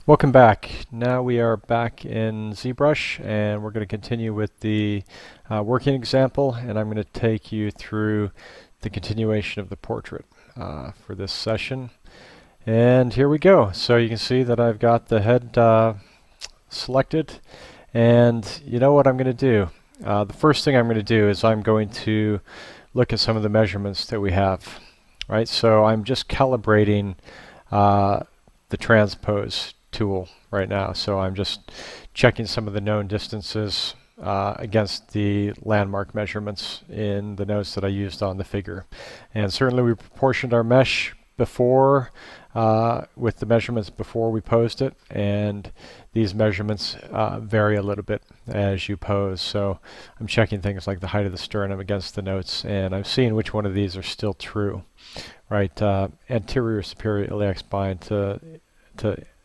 Welcome back. Now we are back in ZBrush and we're going to continue with the working example, and I'm going to take you through the continuation of the portrait for this session. And here we go. So you can see that I've got the head selected, and you know what I'm going to do. The first thing I'm going to do is I'm going to look at some of the measurements that we have. Right, so I'm just calibrating the transpose tool right now. So I'm just checking some of the known distances against the landmark measurements in the notes that I used on the figure. And certainly we proportioned our mesh before with the measurements before we posed it, and these measurements vary a little bit as you pose. So I'm checking things like the height of the sternum against the notes, and I'm seeing which one of these are still true. Right, anterior superior iliac spine to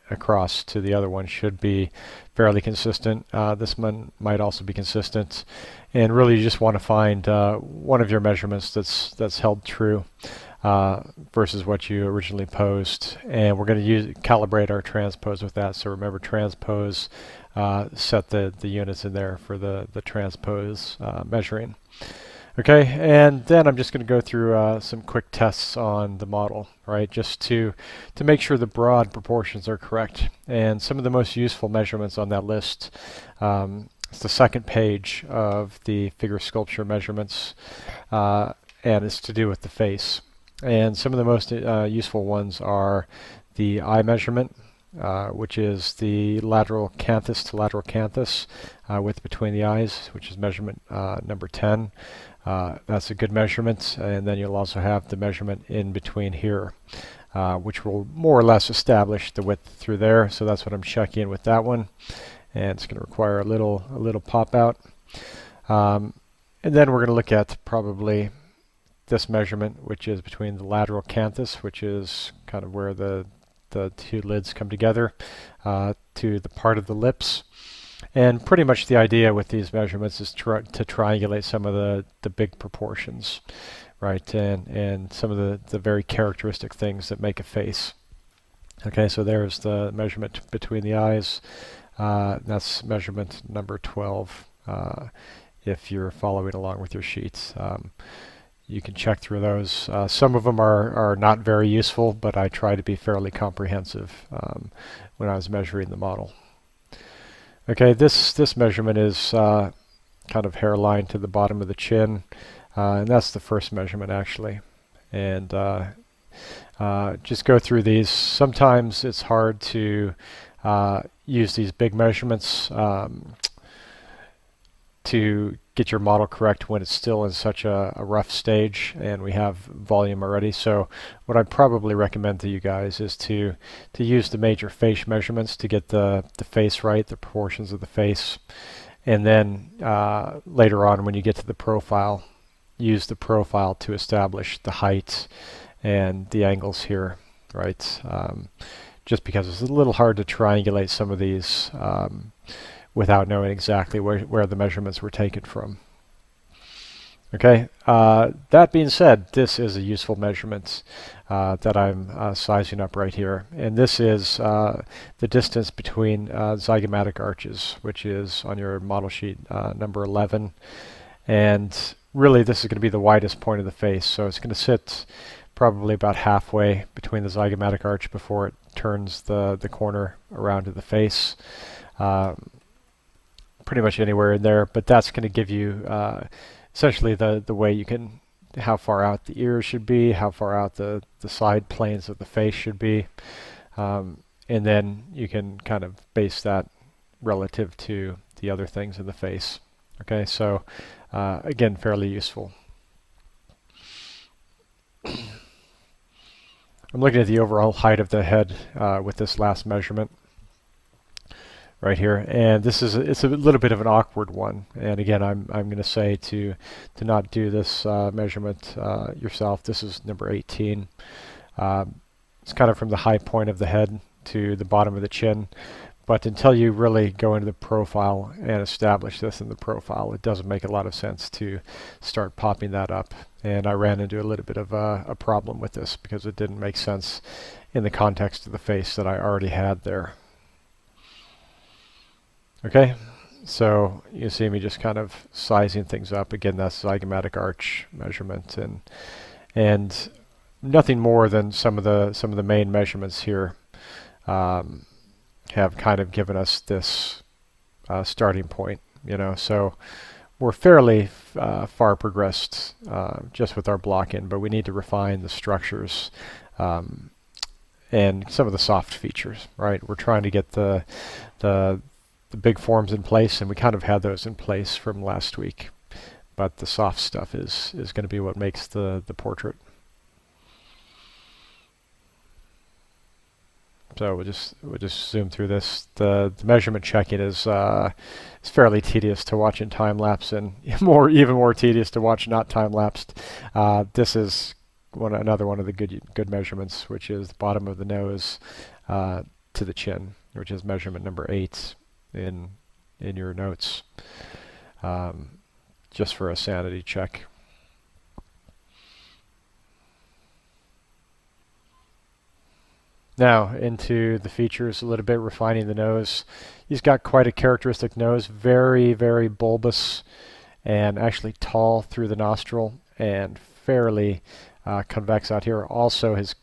across to the other one should be fairly consistent. This one might also be consistent, and really you just want to find one of your measurements that's held true versus what you originally posed, and we're going to calibrate our transpose with that. So remember, transpose, set the units in there for the transpose measuring. Okay, and then I'm just going to go through some quick tests on the model, right, just to make sure the broad proportions are correct. And some of the most useful measurements on that list, it's the second page of the figure sculpture measurements, and it's to do with the face. And some of the most useful ones are the eye measurement, which is the lateral canthus to lateral canthus width between the eyes, which is measurement number 10. That's a good measurement, and then you'll also have the measurement in between here, which will more or less establish the width through there. So that's what I'm checking with that one, and it's going to require a little pop out. And then we're going to look at probably this measurement, which is between the lateral canthus, which is kind of where the two lids come together, to the part of the lips. And pretty much the idea with these measurements is to triangulate some of the big proportions, right, and some of the very characteristic things that make a face. Okay, so there's the measurement between the eyes. That's measurement number 12 if you're following along with your sheets. You can check through those. Some of them are not very useful, but I try to be fairly comprehensive when I was measuring the model. Okay, this measurement is kind of hairline to the bottom of the chin, and that's the first measurement actually. And just go through these. Sometimes it's hard to use these big measurements to get your model correct when it's still in such a rough stage and we have volume already. So what I'd probably recommend to you guys is to use the major face measurements to get the face right, the proportions of the face, and then later on when you get to the profile, use the profile to establish the height and the angles here, right? Just because it's a little hard to triangulate some of these without knowing exactly where the measurements were taken from. Okay, that being said, this is a useful measurement that I'm sizing up right here. And this is the distance between zygomatic arches, which is on your model sheet number 11. And really this is going to be the widest point of the face. So it's going to sit probably about halfway between the zygomatic arch before it turns the corner around to the face. Pretty much anywhere in there, but that's going to give you essentially the way you can, how far out the ears should be, how far out the side planes of the face should be, and then you can kind of base that relative to the other things in the face. Okay, so again, fairly useful. I'm looking at the overall height of the head with this last measurement right here, and this is it's a little bit of an awkward one. And again, I'm going to say to not do this measurement yourself. This is number 18. It's kind of from the high point of the head to the bottom of the chin, but until you really go into the profile and establish this in the profile, it doesn't make a lot of sense to start popping that up. And I ran into a little bit of a problem with this because it didn't make sense in the context of the face that I already had there. Okay, so you see me just kind of sizing things up. Again, that's zygomatic arch measurement, and nothing more than some of the main measurements here have kind of given us this starting point. So we're fairly far progressed just with our block-in, but we need to refine the structures and some of the soft features, right? We're trying to get the big forms in place, and we kind of had those in place from last week. But the soft stuff is going to be what makes the portrait. So we'll just zoom through this. The measurement checking is fairly tedious to watch in time lapse, and even more tedious to watch not time lapsed. This is another one of the good measurements, which is the bottom of the nose to the chin, which is measurement number 8 in your notes, just for a sanity check. Now into the features a little bit, refining the nose. He's got quite a characteristic nose, very, very bulbous and actually tall through the nostril and fairly convex out here. Also his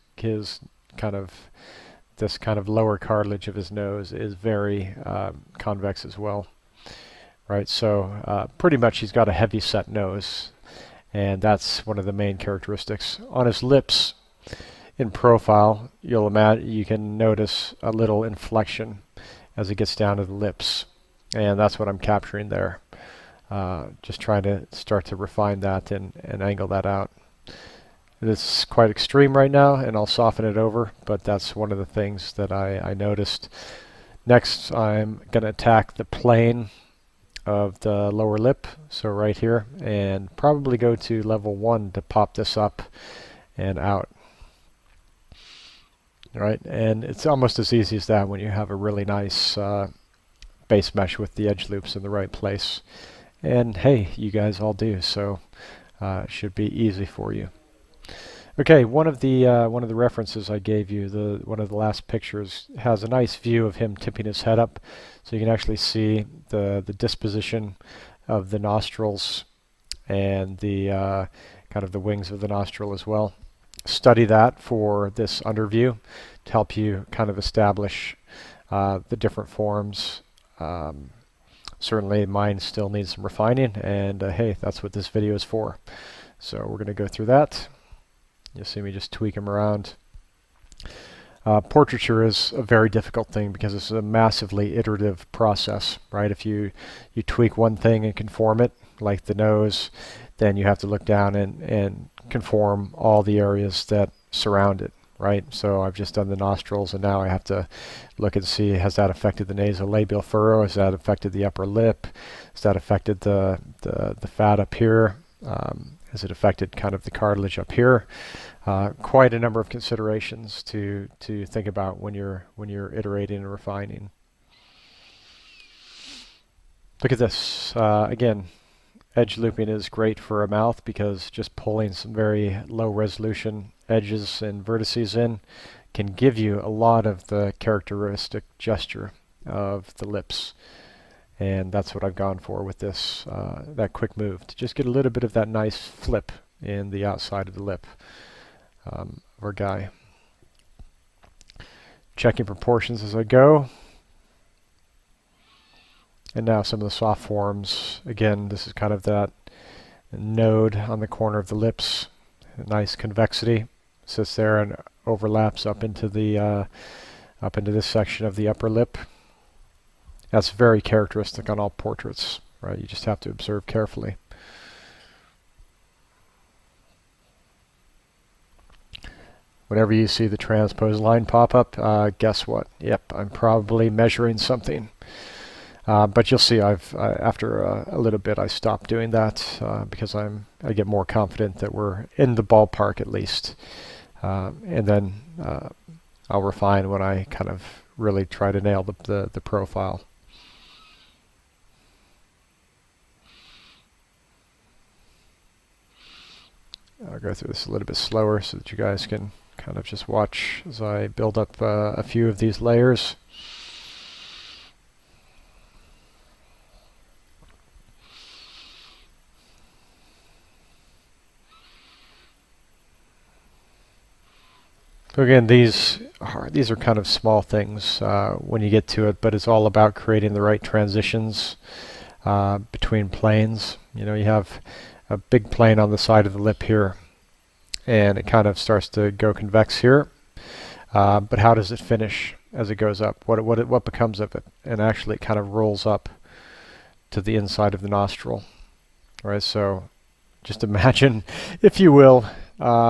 this kind of lower cartilage of his nose is very convex as well. Right, so pretty much he's got a heavy set nose, and that's one of the main characteristics. On his lips, in profile, you can notice a little inflection as it gets down to the lips, and that's what I'm capturing there. Just trying to start to refine that and angle that out. This is quite extreme right now, and I'll soften it over, but that's one of the things that I noticed. Next, I'm going to attack the plane of the lower lip, so right here, and probably go to level 1 to pop this up and out. Right, and it's almost as easy as that when you have a really nice base mesh with the edge loops in the right place. And hey, you guys all do, so it should be easy for you. Okay, one of the references I gave you, one of the last pictures, has a nice view of him tipping his head up, so you can actually see the disposition of the nostrils and the kind of the wings of the nostril as well. Study that for this underview to help you kind of establish the different forms. Certainly mine still needs some refining, and hey, that's what this video is for. So we're going to go through that. You'll see me just tweak them around. Portraiture is a very difficult thing because it's a massively iterative process, right? If you tweak one thing and conform it, like the nose, then you have to look down and conform all the areas that surround it, right? So I've just done the nostrils, and now I have to look and see, has that affected the nasolabial furrow? Has that affected the upper lip? Has that affected the fat up here? Has it affected kind of the cartilage up here? Quite a number of considerations to think about when you're iterating and refining. Look at this. Again, edge looping is great for a mouth because just pulling some very low resolution edges and vertices in can give you a lot of the characteristic gesture of the lips. And that's what I've gone for with this, that quick move, to just get a little bit of that nice flip in the outside of the lip of our guy. Checking proportions as I go. And now some of the soft forms. Again, this is kind of that node on the corner of the lips. A nice convexity. Sits there and overlaps up into this section of the upper lip. That's very characteristic on all portraits, right? You just have to observe carefully. Whenever you see the transpose line pop up, guess what? Yep, I'm probably measuring something. But you'll see, after a little bit, I stopped doing that because I get more confident that we're in the ballpark at least, and then I'll refine when I kind of really try to nail the profile. I'll go through this a little bit slower so that you guys can kind of just watch as I build up a few of these layers. So again, these are kind of small things when you get to it, but it's all about creating the right transitions between planes. You know, you have a big plane on the side of the lip here, and it kind of starts to go convex here. But how does it finish as it goes up? What becomes of it? And actually, it kind of rolls up to the inside of the nostril. All right, so just imagine, if you will,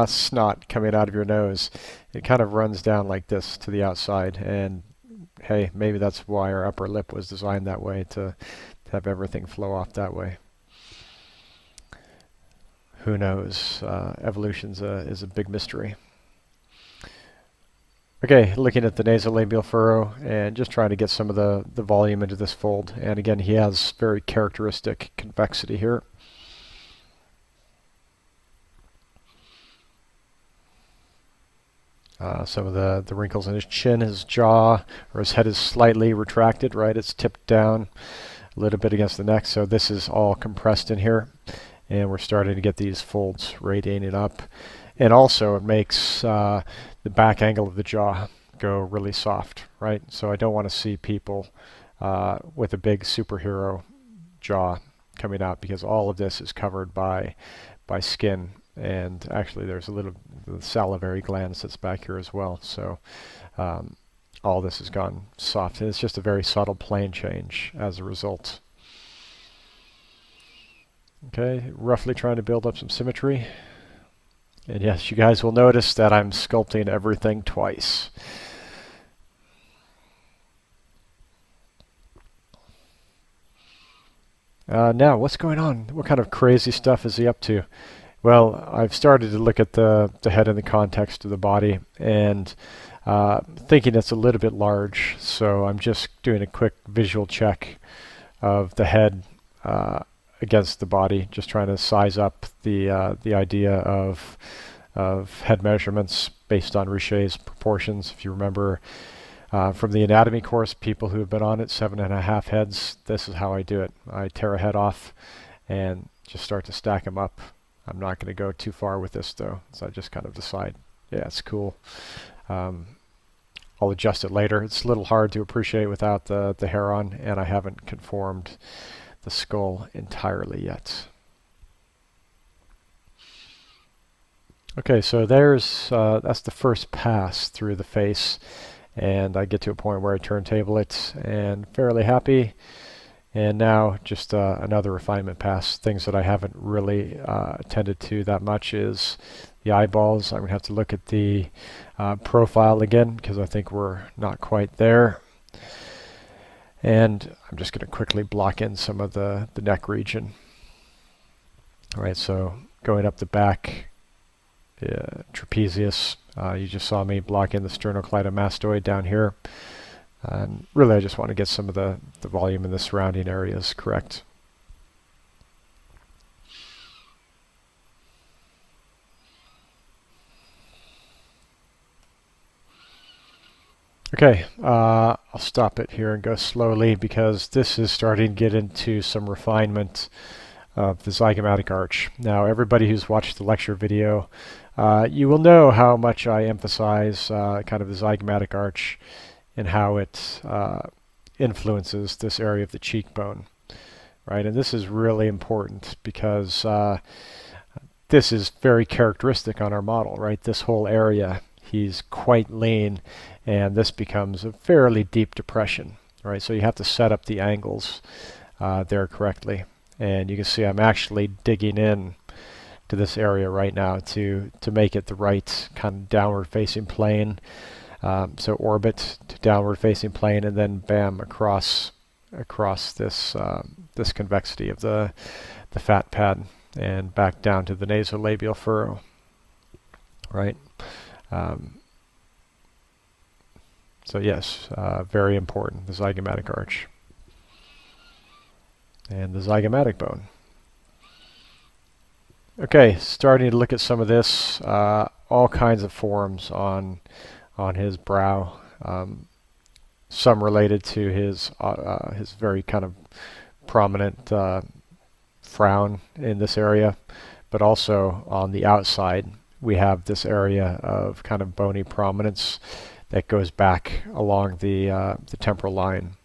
snot coming out of your nose. It kind of runs down like this to the outside, and hey, maybe that's why our upper lip was designed that way, to have everything flow off that way. Who knows? Evolution is a big mystery. Okay, looking at the nasolabial furrow and just trying to get some of the volume into this fold. And again, he has very characteristic convexity here. Some of the wrinkles in his chin, his jaw, or his head is slightly retracted, right? It's tipped down a little bit against the neck, so this is all compressed in here. And we're starting to get these folds radiating up. And also it makes the back angle of the jaw go really soft, right? So I don't want to see people with a big superhero jaw coming out, because all of this is covered by skin. And actually there's a little salivary glands that's back here as well. So all this has gone soft. And it's just a very subtle plane change as a result. Okay, roughly trying to build up some symmetry. And yes, you guys will notice that I'm sculpting everything twice. Now, what's going on? What kind of crazy stuff is he up to? Well, I've started to look at the head in the context of the body, and thinking it's a little bit large, so I'm just doing a quick visual check of the head against the body, just trying to size up the idea of head measurements based on Richet's proportions. If you remember from the anatomy course, people who have been on it, 7.5 heads, this is how I do it. I tear a head off and just start to stack them up. I'm not going to go too far with this though, so I just kind of decide, yeah, it's cool. I'll adjust it later. It's a little hard to appreciate without the hair on, and I haven't conformed the skull entirely yet. Okay, so there's that's the first pass through the face, and I get to a point where I turntable it and fairly happy. And now just another refinement pass. Things that I haven't really attended to that much is the eyeballs. I'm going to have to look at the profile again, because I think we're not quite there. And I'm just going to quickly block in some of the neck region. All right, so going up the back, trapezius, you just saw me block in the sternocleidomastoid down here. And really I just want to get some of the volume in the surrounding areas correct. Okay, I'll stop it here and go slowly, because this is starting to get into some refinement of the zygomatic arch. Now, everybody who's watched the lecture video, you will know how much I emphasize kind of the zygomatic arch and how it influences this area of the cheekbone, right? And this is really important, because this is very characteristic on our model, right? This whole area, he's quite lean, and this becomes a fairly deep depression, right? So you have to set up the angles there correctly. And you can see I'm actually digging in to this area right now to make it the right kind of downward facing plane. So orbit to downward facing plane, and then bam, across this this convexity of the fat pad, and back down to the nasolabial furrow, right? So yes, very important, the zygomatic arch and the zygomatic bone. Okay, starting to look at some of this, all kinds of forms on his brow, some related to his very kind of prominent frown in this area, but also on the outside we have this area of kind of bony prominence that goes back along the temporal line.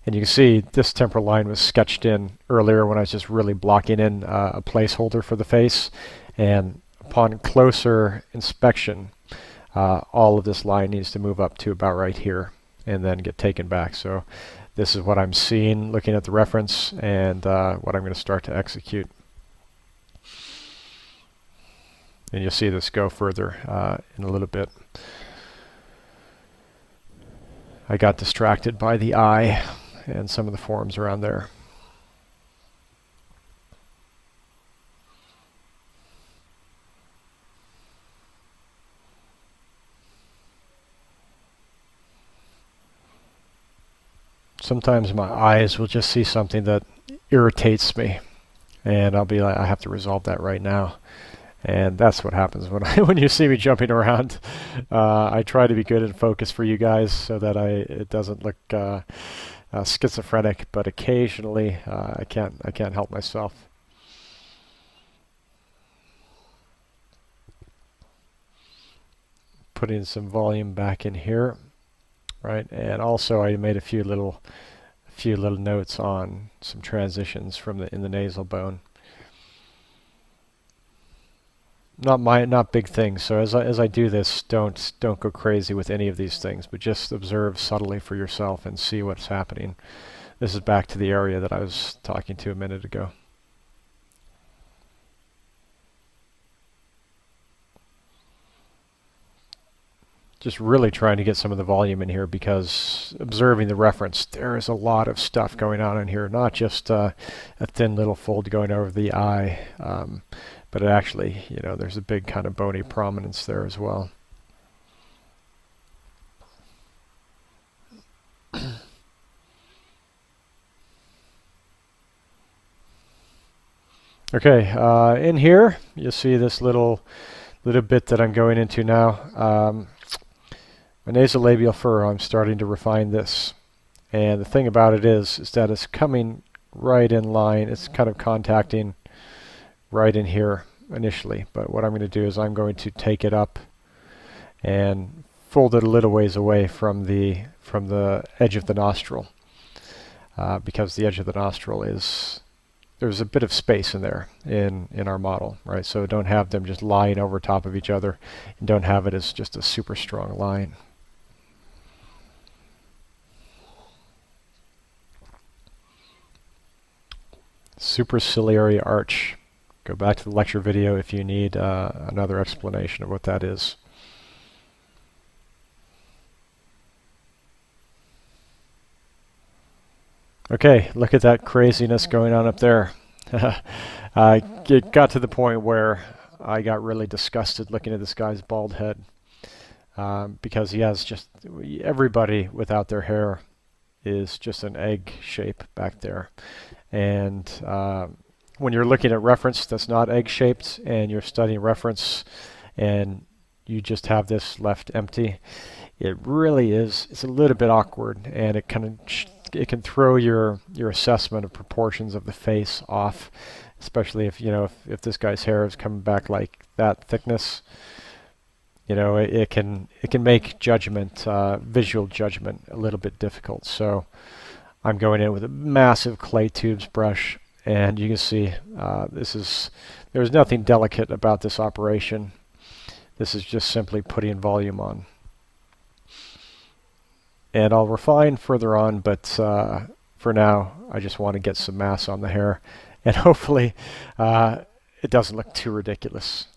And you can see this temporal line was sketched in earlier when I was just really blocking in a placeholder for the face. And upon closer inspection, all of this line needs to move up to about right here and then get taken back. So this is what I'm seeing looking at the reference and what I'm going to start to execute. And you'll see this go further in a little bit. I got distracted by the eye and some of the forms around there. Sometimes my eyes will just see something that irritates me, and I'll be like, I have to resolve that right now. And that's what happens when when you see me jumping around. I try to be good and focused for you guys so that it doesn't look schizophrenic, but occasionally I can't help myself. Putting some volume back in here, right? And also I made a few little notes on some transitions from in the nasal bone. Not big things. So as I do this, don't go crazy with any of these things, but just observe subtly for yourself and see what's happening. This is back to the area that I was talking to a minute ago. Just really trying to get some of the volume in here, because observing the reference, there is a lot of stuff going on in here, not just a thin little fold going over the eye, but it actually, you know, there's a big kind of bony prominence there as well. Okay, in here you'll see this little bit that I'm going into now. My nasolabial furrow, I'm starting to refine this, and the thing about it is that it's coming right in line. It's kind of contacting right in here initially, but what I'm going to do is I'm going to take it up and fold it a little ways away from the edge of the nostril, because the edge of the nostril is, there's a bit of space in there in our model, right? So don't have them just lying over top of each other, and don't have it as just a super strong line. Superciliary arch. Go back to the lecture video if you need another explanation of what that is. Okay, look at that craziness going on up there. It got to the point where I got really disgusted looking at this guy's bald head, because he has just, everybody without their hair is just an egg shape back there. And when you're looking at reference that's not egg-shaped, and you're studying reference, and you just have this left empty, it really is, it's a little bit awkward, and it can throw your assessment of proportions of the face off, especially if, you know, if this guy's hair is coming back like that thickness. You know, it can make judgment, visual judgment, a little bit difficult. So I'm going in with a massive clay tubes brush, and you can see there's nothing delicate about this operation. This is just simply putting volume on. And I'll refine further on, but for now I just want to get some mass on the hair, and hopefully it doesn't look too ridiculous.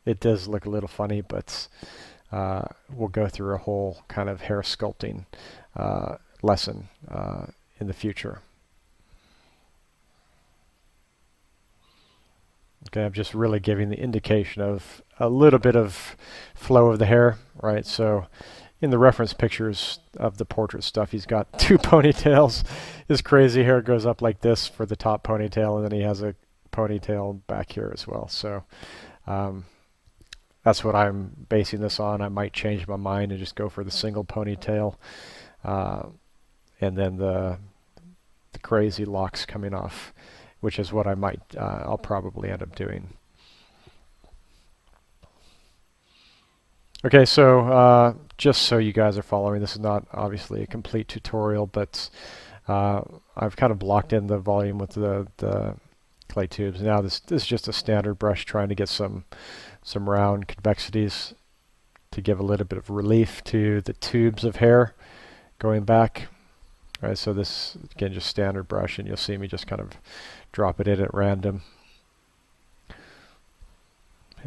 It does look a little funny, but we'll go through a whole kind of hair sculpting lesson in the future. Okay, I'm just really giving the indication of a little bit of flow of the hair, right? So in the reference pictures of the portrait stuff, he's got two ponytails. His crazy hair goes up like this for the top ponytail, and then he has a ponytail back here as well. So that's what I'm basing this on. I might change my mind and just go for the single ponytail, and then the crazy locks coming off, which is what I'll probably end up doing. Okay, so just so you guys are following, this is not obviously a complete tutorial, but I've kind of blocked in the volume with the clay tubes. Now this is just a standard brush trying to get some round convexities to give a little bit of relief to the tubes of hair going back. All right, so this, again, just standard brush, and you'll see me just kind of drop it in at random.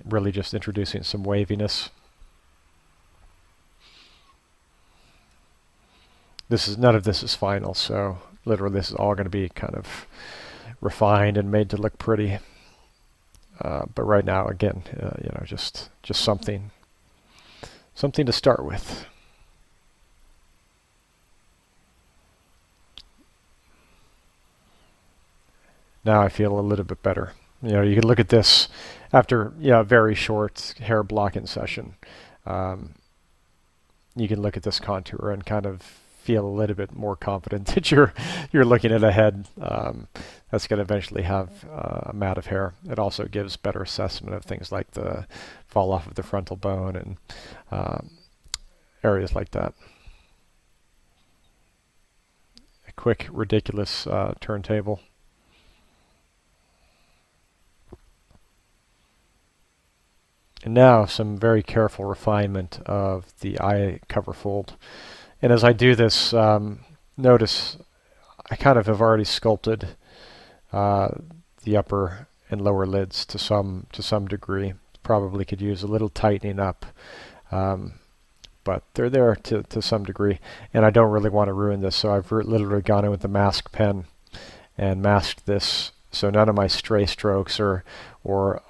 Really just introducing some waviness. None of this is final, so literally this is all going to be kind of refined and made to look pretty. But right now, again, you know, just something to start with. Now I feel a little bit better. You know, you can look at this after a very short hair blocking session. You can look at this contour and kind of feel a little bit more confident that you're looking at a head that's going to eventually have a mat of hair. It also gives better assessment of things like the fall off of the frontal bone and areas like that. A quick, ridiculous turntable. And now some very careful refinement of the eye cover fold. And as I do this, notice I kind of have already sculpted the upper and lower lids to some degree. Probably could use a little tightening up, but they're there to some degree. And I don't really want to ruin this, so I've literally gone in with the mask pen and masked this, so none of my stray strokes or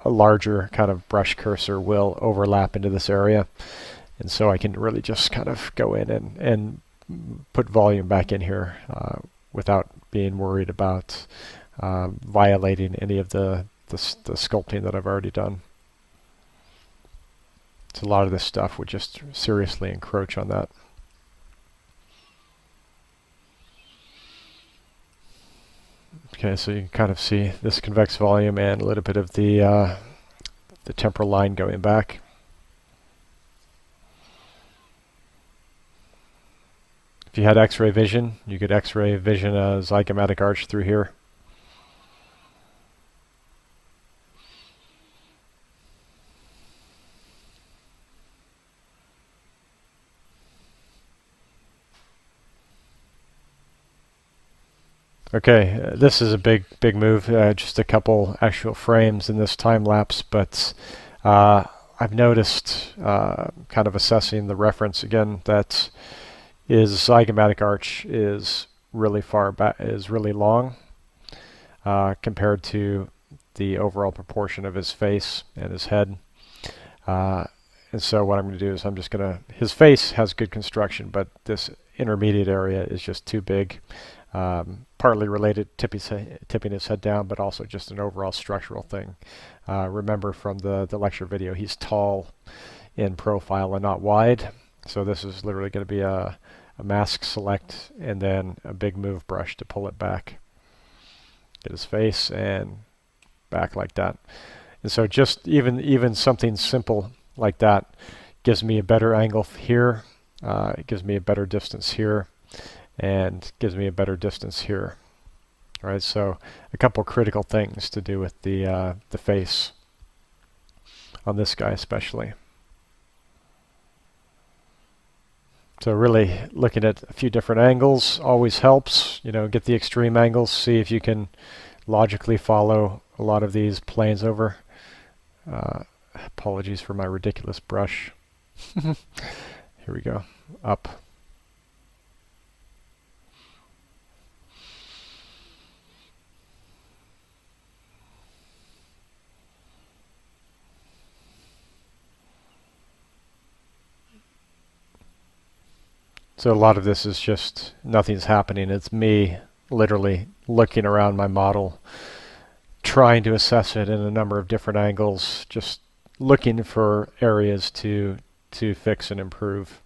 a larger kind of brush cursor will overlap into this area. And so I can really just kind of go in and put volume back in here without being worried about violating any of the sculpting that I've already done. So a lot of this stuff would just seriously encroach on that. Okay, so you can kind of see this convex volume and a little bit of the temporal line going back. If you had X-ray vision, you could X-ray vision a zygomatic arch through here. Okay, this is a big move, just a couple actual frames in this time lapse, but I've noticed, kind of assessing the reference again, that his zygomatic arch is really far back, is really long compared to the overall proportion of his face and his head. And so what I'm going to do is I'm just going to, his face has good construction, but this intermediate area is just too big. Partly related tipping his head down, but also just an overall structural thing. Remember from the lecture video, he's tall in profile and not wide. So this is literally going to be a mask select and then a big move brush to pull it back. Get his face and back like that. And so just even something simple like that gives me a better angle here. It gives me a better distance here, and gives me a better distance here. All right, so a couple critical things to do with the face on this guy especially. So really looking at a few different angles always helps. You know, get the extreme angles, see if you can logically follow a lot of these planes over. Apologies for my ridiculous brush. Here we go, up. So a lot of this is just nothing's happening. It's me literally looking around my model, trying to assess it in a number of different angles, just looking for areas to fix and improve.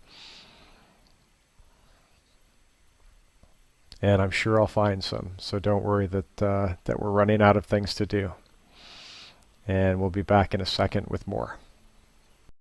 And I'm sure I'll find some, so don't worry that we're running out of things to do. And we'll be back in a second with more.